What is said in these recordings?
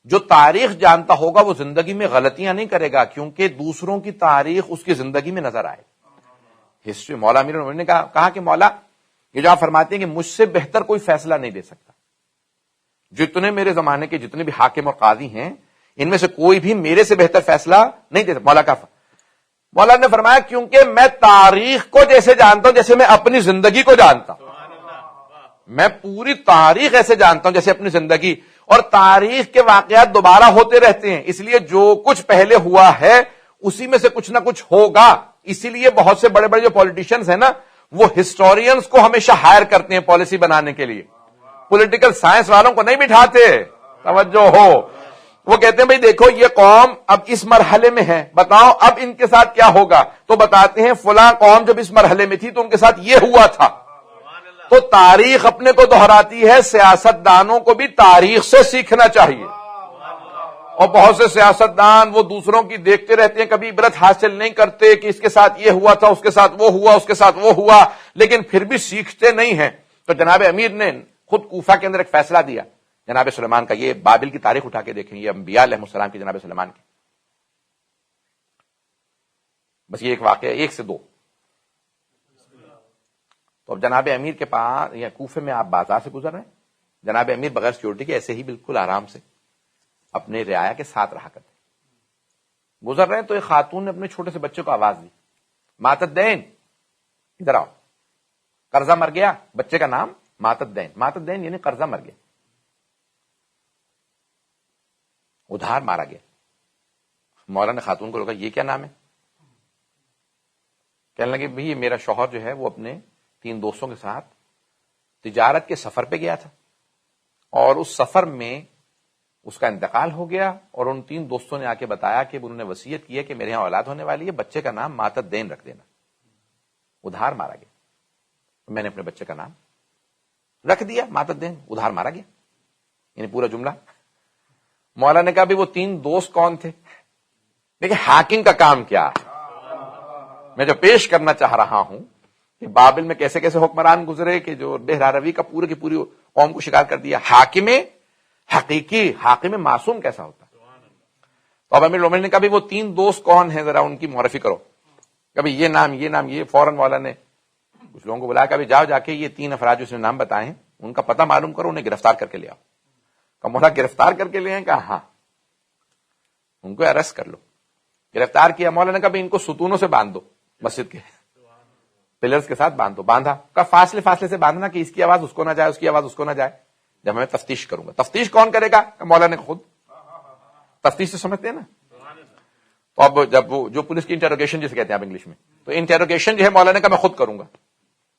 جو تاریخ جانتا ہوگا وہ زندگی میں غلطیاں نہیں کرے گا، کیونکہ دوسروں کی تاریخ اس کی زندگی میں نظر آئے. ہسٹری مولا امیر المومنین نے کہا کہ مولا یہ جو آپ فرماتے ہیں کہ مجھ سے بہتر کوئی فیصلہ نہیں دے سکتا، جتنے میرے زمانے کے جتنے بھی حاکم اور قاضی ہیں ان میں سے کوئی بھی میرے سے بہتر فیصلہ نہیں دے سکتا. مولا نے فرمایا کیونکہ میں تاریخ کو جیسے جانتا ہوں جیسے میں اپنی زندگی کو جانتا ہوں، میں پوری تاریخ ایسے جانتا ہوں جیسے اپنی زندگی، اور تاریخ کے واقعات دوبارہ ہوتے رہتے ہیں، اس لیے جو کچھ پہلے ہوا ہے اسی میں سے کچھ نہ کچھ ہوگا. اسی لیے بہت سے بڑے بڑے جو پولیٹیشنز ہیں نا وہ ہسٹورینز کو ہمیشہ ہائر کرتے ہیں پالیسی بنانے کے لیے، پولیٹیکل سائنس والوں کو نہیں بٹھاتے. توجہ ہو، وہ کہتے ہیں بھئی دیکھو یہ قوم اب اس مرحلے میں ہے، بتاؤ اب ان کے ساتھ کیا ہوگا، تو بتاتے ہیں فلاں قوم جب اس مرحلے میں تھی تو ان کے ساتھ یہ ہوا تھا. تو تاریخ اپنے کو دہراتی ہے، سیاست دانوں کو بھی تاریخ سے سیکھنا چاہیے. اور بہت سے سیاست دان وہ دوسروں کی دیکھتے رہتے ہیں، کبھی عبرت حاصل نہیں کرتے کہ اس کے ساتھ یہ ہوا تھا، اس کے ساتھ وہ ہوا، اس کے ساتھ وہ ہوا، لیکن پھر بھی سیکھتے نہیں ہیں. تو جناب امیر نے خود کوفہ کے اندر ایک فیصلہ دیا جناب سلیمان کا. یہ بابل کی تاریخ اٹھا کے دیکھیں، یہ انبیاء علیہ السلام کی جناب سلیمان کی. بس یہ ایک واقعہ، ایک سے دو. تو اب جناب امیر کے پاس یا کوفے میں آپ بازار سے گزر رہے ہیں، جناب امیر بغیر سیکورٹی کے ایسے ہی بالکل آرام سے اپنے رعایا کے ساتھ رہا کرتے. گزر رہے ہیں تو ایک خاتون نے اپنے چھوٹے سے بچے کو آواز دی، ماتت دین ادھر آؤ. قرضہ مر گیا، بچے کا نام ماتت دین. ماتت دین یعنی قرضہ مر گیا، ادھار مارا گیا. مولا نے خاتون کو روکا، یہ کیا نام ہے؟ کہنے لگے بھئی یہ میرا شوہر جو ہے وہ اپنے 3 دوستوں کے ساتھ تجارت کے سفر پہ گیا تھا، اور اس سفر میں اس کا انتقال ہو گیا، اور ان 3 دوستوں نے آ کے بتایا کہ انہوں نے وصیت کی ہے کہ میرے یہاں اولاد ہونے والی ہے، بچے کا نام ماتت دین رکھ دینا. ادھار مارا گیا. میں نے اپنے بچے کا نام رکھ دیا ماتت دین، ادھار مارا گیا، یعنی پورا جملہ. مولا نے کہا بھی وہ 3 دوست کون تھے؟ دیکھیں حاکم کا کام کیا ہے. میں جو پیش کرنا چاہ رہا ہوں کہ بابل میں کیسے کیسے حکمران گزرے کہ جو بہراروی کا پورے کی پوری قوم کو شکار کر دیا. حاکم حقیقی، حاکم معصوم کیسا ہوتا ہے. تو اب امیر المومنین نے کہا بھی وہ 3 دوست کون ہیں، ذرا ان کی معرفی کرو. کبھی یہ نام یہ نام یہ. فوراً والا نے کچھ لوگوں کو بلایا، کبھی جاؤ جا کے یہ 3 افراد جو اس نے نام بتائے ہیں ان کا پتہ معلوم کرو، انہیں گرفتار کر کے لے آؤ. کہ مولا گرفتار کر کے لے آئے؟ کہا ہاں. ان کو ارسٹ کر لو. گرفتار کیا. مولا نے کہا بھی ان کو ستونوں سے باندھ دو، مسجد کے پلرز کے ساتھ باندھ دو. باندھا. کا فاصلے سے باندھنا کہ اس کی آواز اس کو نہ جائے، اس کی آواز اس کو نہ جائے. جب میں تفتیش کروں گا. تفتیش کون کرے گا؟ مولا نے خود. تفتیش سے سمجھتے ہیں نا. تو اب جب وہ جو پولیس کی انٹروگیشن جسے کہتے ہیں آپ انگلش میں، تو انٹروگیشن جو ہے مولا نے کہا میں خود کروں گا،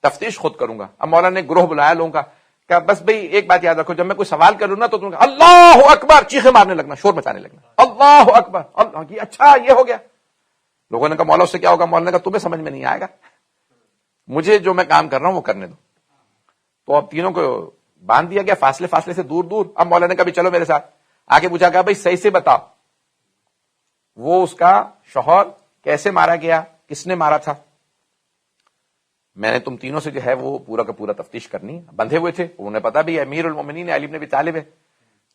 تفتیش خود کروں گا. اب مولا نے گروہ بلایا لوگوں کا کہ بس بھئی ایک بات یاد رکھو، جب میں کوئی سوال کروں نا تو تم اللہ اکبر چیخیں مارنے لگنا، شور مچانے لگنا، اللہ اکبر اللہ. اچھا یہ ہو گیا. لوگوں نے کہا مولا اس سے کیا ہوگا؟ مولا نے کہا تمہیں سمجھ میں نہیں آئے گا، مجھے جو میں کام کر رہا ہوں وہ کرنے دو. تو اب تینوں کو باندھ دیا گیا فاصلے سے دور دور. اب مولا نے کہا بھی چلو میرے ساتھ. آگے پوچھا گیا بھائی صحیح سے بتاؤ وہ اس کا شوہر کیسے مارا گیا، کس نے مارا تھا. میں نے تم تینوں سے جو ہے وہ پورا کا پورا تفتیش کرنی. بندھے ہوئے تھے، انہیں پتا بھی امیر المومنین علی بن ابی طالب ہے.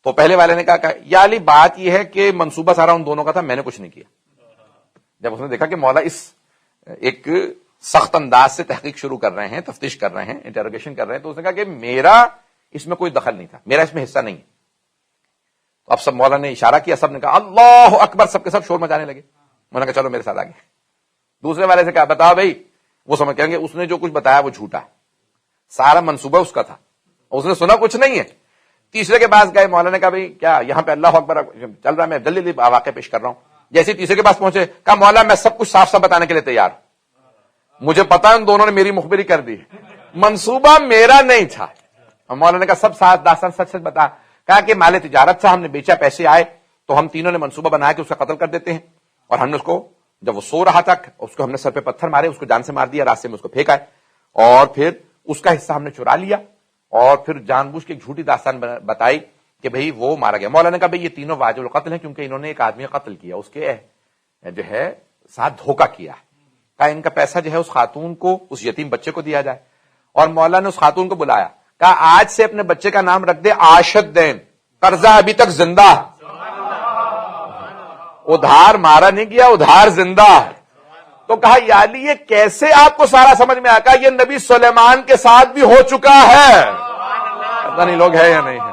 تو پہلے والے نے کہا یا علی بات یہ ہے کہ منصوبہ سارا ان دونوں کا تھا، میں نے کچھ نہیں کیا. جب اس نے دیکھا کہ مولا اس ایک سخت انداز سے تحقیق شروع کر رہے ہیں، تفتیش کر رہے ہیں، انٹروگیشن کر رہے ہیں، تو اس نے کہا کہ میرا اس میں کوئی دخل نہیں تھا، میرا اس میں حصہ نہیں ہے. تو اب سب مولا نے اشارہ کیا، سب نے کہا اللہ اکبر، سب کے سب شور مچانے لگے. مولا نے کہا چلو میرے ساتھ آگے. دوسرے والے سے کہا بتاؤ بھائی. وہ سمجھ کہیں گے اس نے جو کچھ بتایا وہ جھوٹا ہے، سارا منصوبہ اس کا تھا، اس نے سنا کچھ نہیں ہے. تیسرے کے پاس گئے. مولا نے کہا بھائی کیا یہاں پہ اللہ اکبر چل رہا ہے، میں جلدی واقعہ پیش کر رہا ہوں. جیسے تیسرے کے پاس پہنچے کہا مولا میں سب کچھ صاف صاف بتانے کے لیے تیار ہوں، مجھے پتا ان دونوں نے میری مخبری کر دی، منصوبہ میرا نہیں تھا. مولا نے کہا سب ساتھ داستان سچ سچ بتا. کہا کہ مال تجارت تھا، ہم نے بیچا، پیسے آئے تو ہم تینوں نے منصوبہ بنایا کہ اس کا قتل کر دیتے ہیں، اور ہم نے اس کو جب وہ سو رہا تھا اس کو ہم نے سر پہ پتھر مارے، اس کو جان سے مار دیا، راستے میں اس کو پھینکا، اور پھر اس کا حصہ ہم نے چرا لیا، اور پھر جان بوجھ کے ایک جھوٹی داستان بتائی کہ بھئی وہ مارا گیا. مولا نے کہا بھئی یہ تینوں واجب القتل ہیں کیونکہ انہوں نے ایک آدمی کا قتل کیا، اس کے جو ہے ساتھ دھوکہ کیا. کہا ان کا پیسہ جو ہے اس خاتون کو، اس یتیم بچے کو دیا جائے. اور مولا نے اس خاتون کو بلایا، کہا آج سے اپنے بچے کا نام رکھ دے عاشت دین، قرضہ ابھی تک زندہ. ادھار مارا نہیں گیا، ادھار زندہ ہے. تو کہا یا علی یہ کیسے آپ کو سارا سمجھ میں آ گیا؟ یہ نبی سلیمان کے ساتھ بھی ہو چکا ہے. پتہ نہیں لوگ ہے یا نہیں ہے.